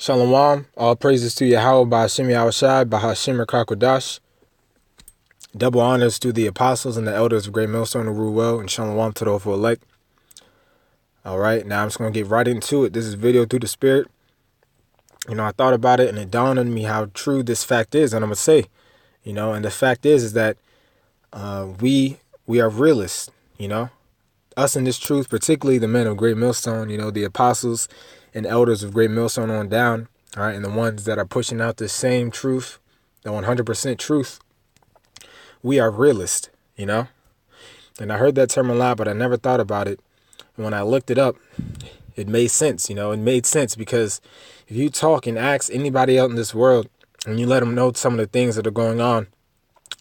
Shalom, all praises to Yahweh by Hashem Yahushai, by Hashem Krakodash. Double honors to the apostles and the elders of Great Millstone who rule well, and shalom to those who are elect. All right, now I'm just going to get right into it. This is video through the spirit. I thought about it and it dawned on me how true this fact is, and I'm going to say, and the fact is that we are realists, us in this truth, particularly the men of Great Millstone, the apostles and elders of Great Millstone on down, all right, and the ones that are pushing out the same truth, the 100% truth. We are realists, and I heard that term a lot, but I never thought about it. And when I looked it up, it made sense, it made sense because if you talk and ask anybody out in this world and you let them know some of the things that are going on,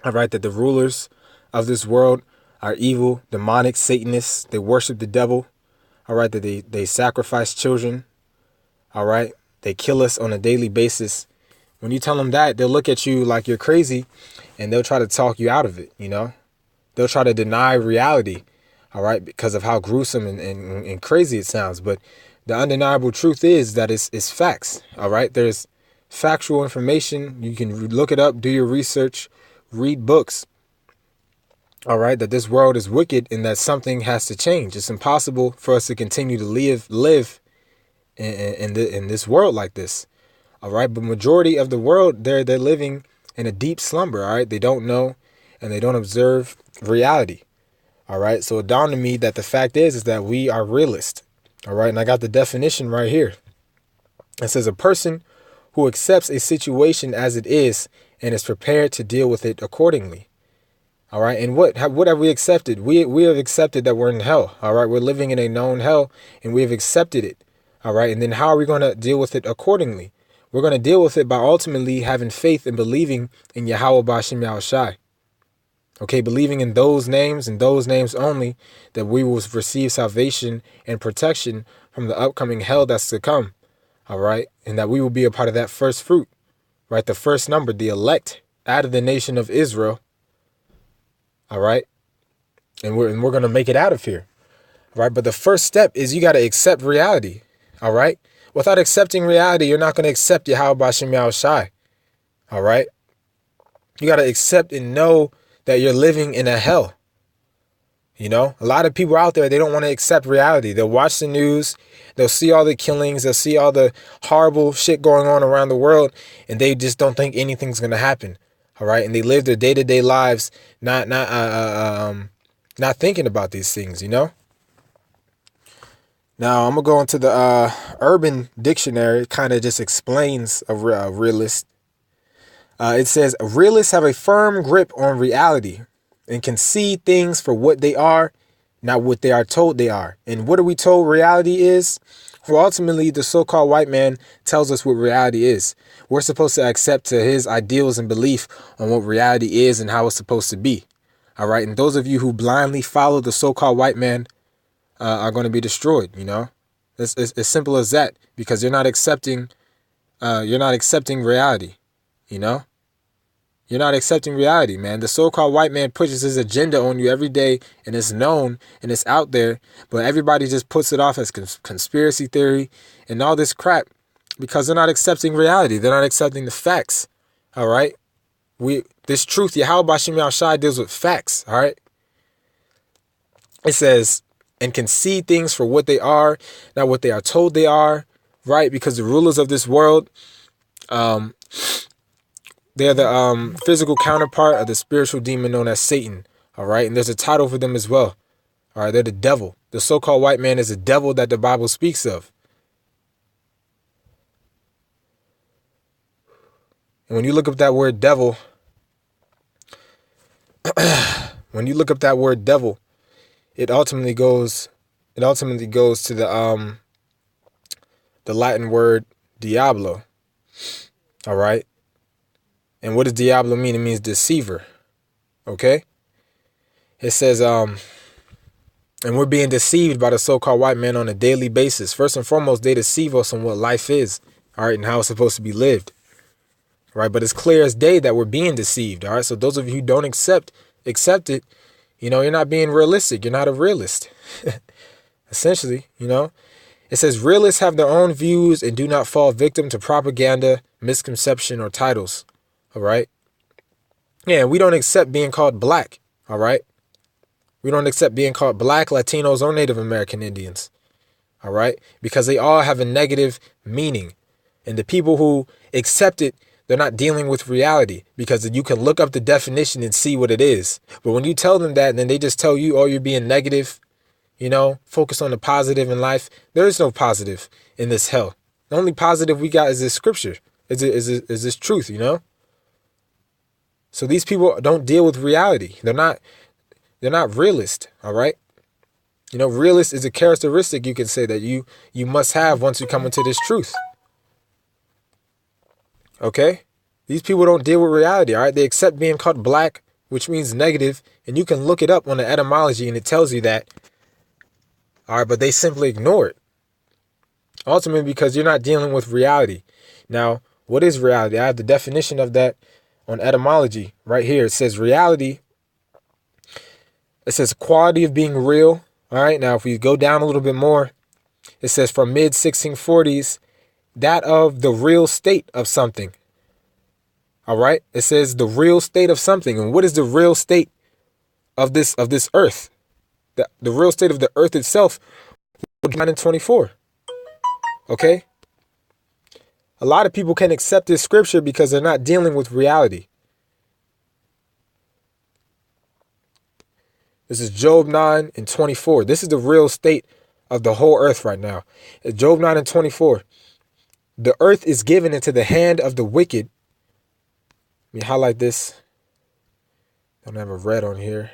all right, that the rulers of this world are evil, demonic, Satanists, they worship the devil, all right, that they sacrifice children, all right, they kill us on a daily basis. When you tell them that, they'll look at you like you're crazy and they'll try to talk you out of it, They'll try to deny reality, all right, because of how gruesome and crazy it sounds. But the undeniable truth is that it's facts, all right? There's factual information. You can look it up, do your research, read books, all right, that this world is wicked and that something has to change. It's impossible for us to continue to live in this world like this, all right? But majority of the world, they're living in a deep slumber, all right? They don't know and they don't observe reality, all right? So it dawned on me that the fact is that we are realists, all right? And I got the definition right here. It says a person who accepts a situation as it is and is prepared to deal with it accordingly. All right. And what have we accepted? We have accepted that we're in hell. All right. We're living in a known hell and we have accepted it. All right. And then how are we going to deal with it accordingly? We're going to deal with it by ultimately having faith and believing in Yahweh B'Shem Yahushai. Okay. Believing in those names and those names only, that we will receive salvation and protection from the upcoming hell that's to come. All right. And that we will be a part of that first fruit, right? The first number, the elect out of the nation of Israel. All right. And we're going to make it out of here. All right. But the first step is you got to accept reality. All right. Without accepting reality, you're not going to accept Yahweh B'Shem Yahushai. All right. You got to accept and know that you're living in a hell. A lot of people out there, they don't want to accept reality. They'll watch the news. They'll see all the killings. They'll see all the horrible shit going on around the world. And they just don't think anything's going to happen. All right. And they live their day-to-day lives not thinking about these things, Now, I'm going to go into the Urban Dictionary. It kind of just explains a realist. It says, realists have a firm grip on reality and can see things for what they are, not what they are told they are. And what are we told reality is? Well, ultimately, the so-called white man tells us what reality is. We're supposed to accept to his ideals and belief on what reality is and how it's supposed to be. All right. And those of you who blindly follow the so-called white man are going to be destroyed. It's as simple as that, because you're not accepting reality. You're not accepting reality, man. The so-called white man pushes his agenda on you every day, and it's known and it's out there, but everybody just puts it off as conspiracy theory and all this crap because they're not accepting reality. They're not accepting the facts. All right. This truth, Yahweh B'Shem Yahushai deals with facts. All right. It says, and can see things for what they are, not what they are told they are. Right. Because the rulers of this world, they're the physical counterpart of the spiritual demon known as Satan. All right. And there's a title for them as well. All right. They're the devil. The so-called white man is the devil that the Bible speaks of. And when you look up that word devil, it ultimately goes to the Latin word diablo. All right. And what does diablo mean? It means deceiver. Okay. It says, and we're being deceived by the so-called white man on a daily basis. First and foremost, they deceive us on what life is. All right. And how it's supposed to be lived. Right. But it's clear as day that we're being deceived. All right. So those of you who don't accept it, you're not being realistic. You're not a realist. Essentially, It says realists have their own views and do not fall victim to propaganda, misconception, or titles. All right. Yeah, we don't accept being called black. All right. We don't accept being called black, Latinos, or Native American Indians. All right. Because they all have a negative meaning. And the people who accept it, they're not dealing with reality, because you can look up the definition and see what it is. But when you tell them that, then they just tell you, oh, you're being negative, focus on the positive in life. There is no positive in this hell. The only positive we got is this scripture, is this truth, So these people don't deal with reality. They're not realist, all right? Realist is a characteristic, you can say, that you must have once you come into this truth. Okay? These people don't deal with reality, all right? They accept being called black, which means negative, and you can look it up on the etymology and it tells you that. All right, but they simply ignore it. Ultimately, because you're not dealing with reality. Now, what is reality? I have the definition of that on etymology right here. It says reality. It says quality of being real. All right, now if we go down a little bit more, it says from mid 1640s, that of the real state of something. All right, it says the real state of something. And what is the real state of this earth? The real state of the earth itself, 9:24. Okay? A lot of people can accept this scripture because they're not dealing with reality. This is Job 9:24. This is the real state of the whole earth right now. Job 9:24. The earth is given into the hand of the wicked. Let me highlight this. Don't have a red on here.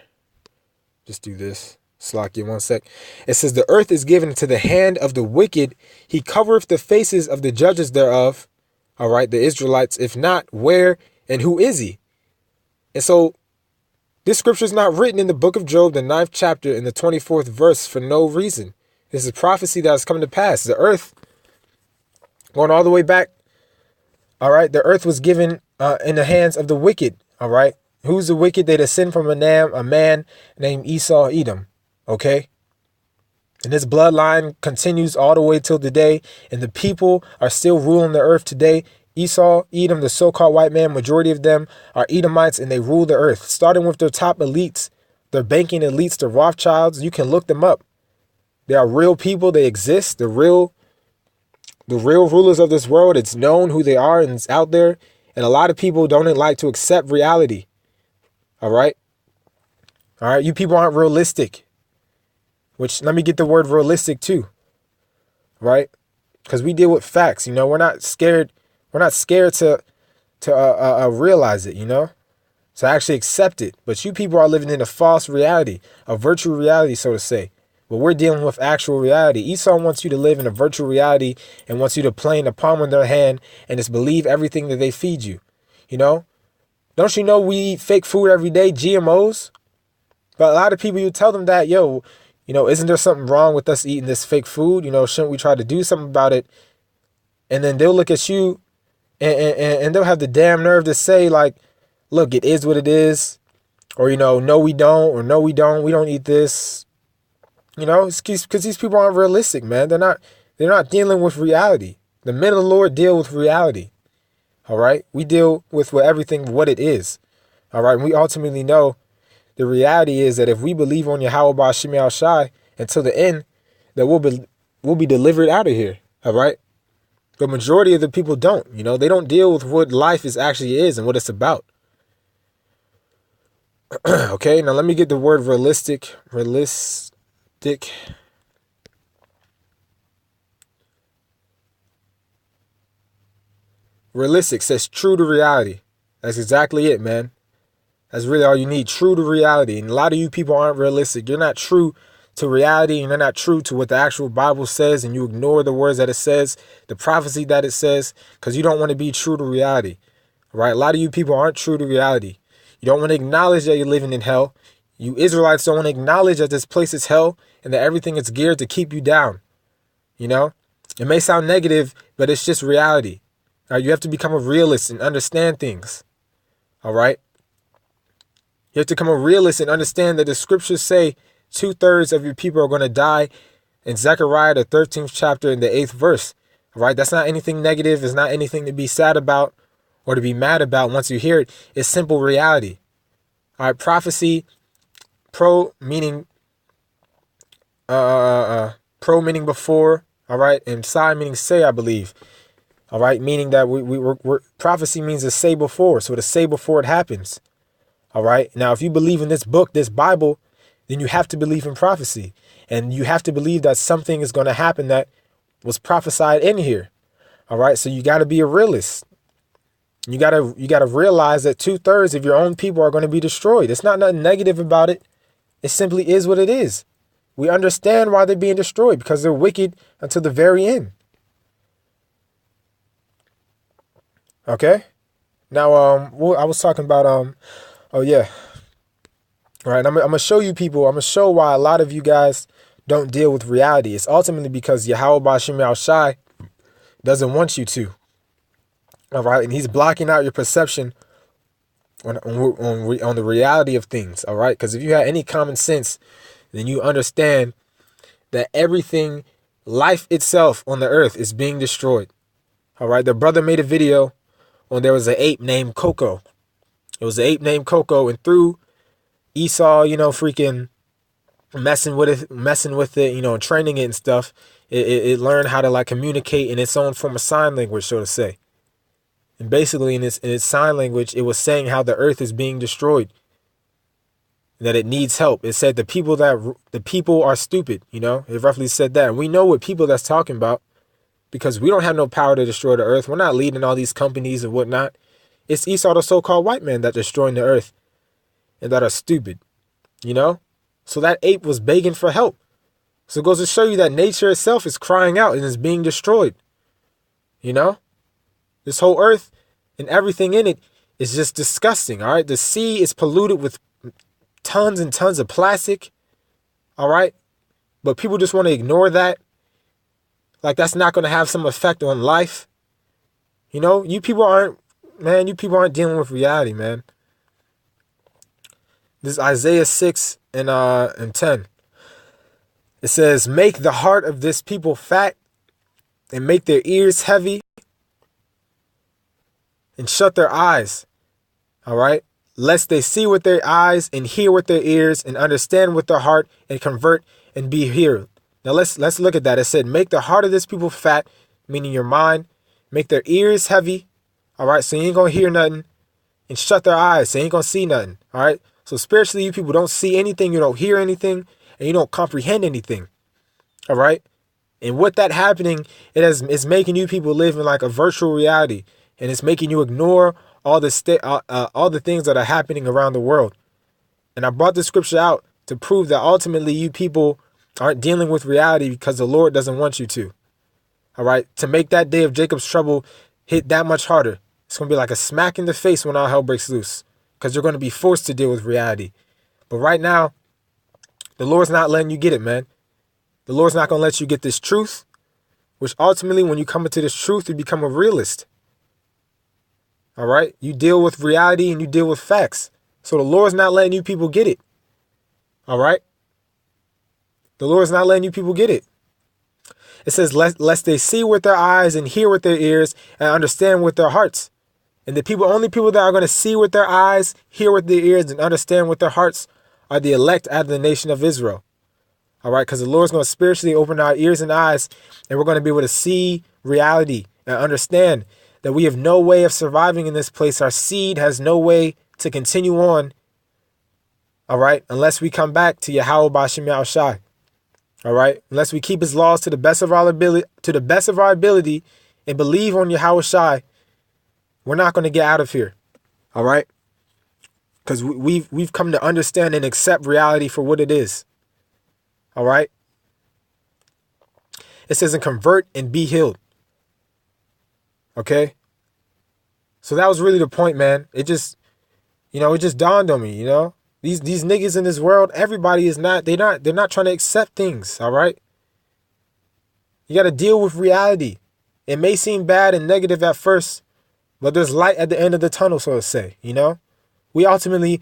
Just do this. Slack you 1 sec. It says the earth is given into the hand of the wicked. He covereth the faces of the judges thereof. All right, the Israelites. If not, where and who is he? And so this scripture is not written in the book of Job, the 9th chapter, in the 24th verse for no reason. This is prophecy that has come to pass. The earth, going all the way back, all right, the earth was given in the hands of the wicked. All right, who's the wicked? They descend from a man named Esau, Edom. Okay. And this bloodline continues all the way till today. And the people are still ruling the earth today. Esau, Edom, the so-called white man, majority of them are Edomites, and they rule the earth, starting with their top elites, their banking elites, the Rothschilds. You can look them up. They are real people. They exist. The real rulers of this world. It's known who they are, and it's out there. And a lot of people don't like to accept reality. All right. All right. You people aren't realistic. Which, let me get the word realistic too, right? Because we deal with facts, we're not scared. We're not scared to realize it, to actually accept it. But you people are living in a false reality, a virtual reality, so to say. But we're dealing with actual reality. Esau wants you to live in a virtual reality and wants you to play in the palm of their hand and just believe everything that they feed you, Don't you know we eat fake food every day, GMOs? But a lot of people, you tell them that, isn't there something wrong with us eating this fake food? Shouldn't we try to do something about it? And then they'll look at you and they'll have the damn nerve to say, like, look, it is what it is. Or, no, we don't. Or no, we don't. We don't eat this. It's because these people aren't realistic, man. They're not dealing with reality. The men of the Lord deal with reality. All right. We deal with everything, what it is. All right. And we ultimately know the reality is that if we believe on Yahweh Ba'Shem Yahweh Shai until the end, that we'll be delivered out of here. All right. The majority of the people don't. They don't deal with what life actually is and what it's about. Okay. Now let me get the word realistic. Realistic. Realistic says true to reality. That's exactly it, man. That's really all you need. True to reality. And a lot of you people aren't realistic. You're not true to reality, and you're not true to what the actual Bible says, and you ignore the words that it says, the prophecy that it says, because you don't want to be true to reality. Right? A lot of you people aren't true to reality. You don't want to acknowledge that you're living in hell. You Israelites don't want to acknowledge that this place is hell and that everything is geared to keep you down. It may sound negative, but it's just reality. All right? You have to become a realist and understand things. All right? You have to become a realist and understand that the scriptures say 2/3 of your people are going to die in Zechariah, the 13th chapter, in the 8th verse. All right, that's not anything negative. It's not anything to be sad about or to be mad about once you hear it. It's simple reality. All right, prophecy, pro meaning pro meaning before, all right, and psi meaning say, I believe. All right, meaning that we're prophecy means to say before, so to say before it happens. All right, now if you believe in this book, this Bible, then you have to believe in prophecy, and you have to believe that something is going to happen that was prophesied in here. All right, so you got to be a realist. You gotta realize that 2/3 of your own people are going to be destroyed. It's not nothing negative about it. It simply is what it is. We understand why they're being destroyed, because they're wicked until the very end. Okay. Now, I was talking about oh yeah. All right, I'm gonna show you people. I'm gonna show why a lot of you guys don't deal with reality. It's ultimately because Yahweh Ba'Shem Yahweh Shai doesn't want you to. All right, and he's blocking out your perception on the reality of things. All right, because if you had any common sense, then you understand that everything, life itself on the earth, is being destroyed. All right, the brother made a video when there was an ape named Coco. It was an ape named Coco, and through Esau, freaking messing with it, and training it and stuff, it learned how to communicate in its own form of sign language, so to say. And basically in its sign language, it was saying how the earth is being destroyed, that it needs help. It said the people are stupid, it roughly said that. And we know what people that's talking about, because we don't have no power to destroy the earth. We're not leading all these companies and whatnot. It's Esau, the so-called white man, that's destroying the earth and that are stupid, So that ape was begging for help. So it goes to show you that nature itself is crying out and is being destroyed. This whole earth and everything in it is just disgusting. All right. The sea is polluted with tons and tons of plastic. All right. But people just want to ignore that. Like that's not going to have some effect on life. You people aren't dealing with reality, man. This is Isaiah 6 and 10. It says, make the heart of this people fat and make their ears heavy and shut their eyes. All right. Lest they see with their eyes and hear with their ears and understand with their heart and convert and be healed. Now let's look at that. It said, make the heart of this people fat, meaning your mind, make their ears heavy. All right. So you ain't going to hear nothing, and shut their eyes. So you ain't going to see nothing. All right. So spiritually, you people don't see anything. You don't hear anything, and you don't comprehend anything. All right. And with that happening, it's making you people live in like a virtual reality, and it's making you ignore all the things that are happening around the world. And I brought the scripture out to prove that ultimately you people aren't dealing with reality because the Lord doesn't want you to. All right. To make that day of Jacob's trouble hit that much harder. It's going to be like a smack in the face when all hell breaks loose, because you're going to be forced to deal with reality. But right now, the Lord's not letting you get it, man. The Lord's not going to let you get this truth, which ultimately, when you come into this truth, you become a realist. All right. You deal with reality and you deal with facts. So the Lord's not letting you people get it. All right. The Lord's not letting you people get it. It says, lest they see with their eyes and hear with their ears and understand with their hearts. And the only people that are going to see with their eyes, hear with their ears, and understand with their hearts are the elect out of the nation of Israel. All right. Because the Lord's going to spiritually open our ears and eyes, and we're going to be able to see reality and understand that we have no way of surviving in this place. Our seed has no way to continue on. All right. Unless we come back to Yahweh Ba'Shem Yahweh Shai. All right. Unless we keep his laws to the best of our ability, and believe on Yahweh Shai, we're not going to get out of here. All right. Because we've come to understand and accept reality for what it is. All right. It says, and convert and be healed. Okay. So that was really the point, man. It just dawned on me, these niggas in this world, everybody is not, they're not trying to accept things. All right. You got to deal with reality. It may seem bad and negative at first, but there's light at the end of the tunnel, so to say, we ultimately,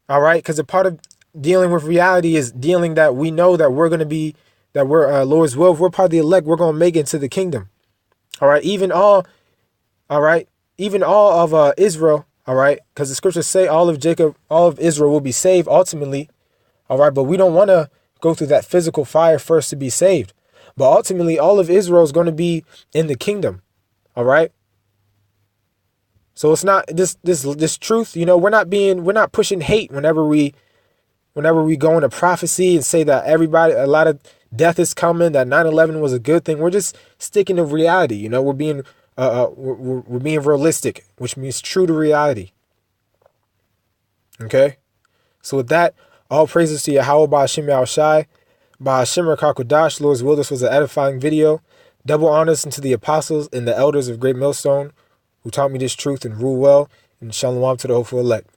all right. Because a part of dealing with reality is dealing that we know that we're going to be that we're Lord's will, if we're part of the elect, we're gonna make it into the kingdom. All right, all right, even all of Israel. All right, because the scriptures say all of Jacob, all of Israel will be saved ultimately. All right, but we don't want to go through that physical fire first to be saved. But ultimately, all of Israel is going to be in the kingdom. All right. So it's not this truth. You know, we're not pushing hate whenever we go into prophecy and say that a lot of death is coming, that 9/11 was a good thing. We're just sticking to reality. You know, we're being realistic, which means true to reality. Okay. So with that, all praises to Yahweh Ba'Hashem Yahushai, Ba'Hashem Rakakwadash. Lord's will, this was an edifying video. Double honors unto the apostles and the elders of Great Millstone who taught me this truth and rule well. And shalom to the hopeful elect.